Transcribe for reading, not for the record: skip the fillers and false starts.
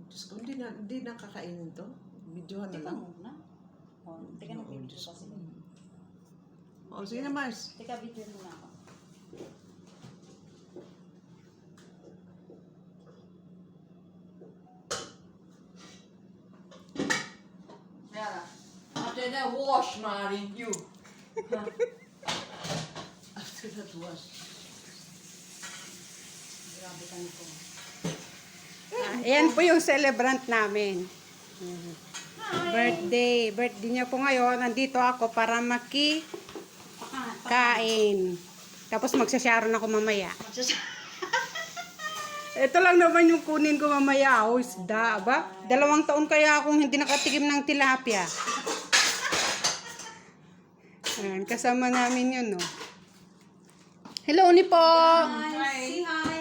Diyos ko, hindi na kakainin to. Videohan na Teka lang. muna. Teka na video Diyos kasi. ko. Sige na, Mars. Teka, video muna ako. Yeah. After that wash, Mari, you. After that wash. Grabe ka nito. Ayan po yung celebrant namin. Birthday niya po ngayon. Nandito ako para makikain. Tapos magsasharon ako mamaya. Ito lang naman yung kunin ko mamaya. Oh, isda, ba? 2 taon kaya akong hindi nakatikim ng tilapia. Ayan, kasama namin yun, no? Hello, ni po. Hi! Say hi!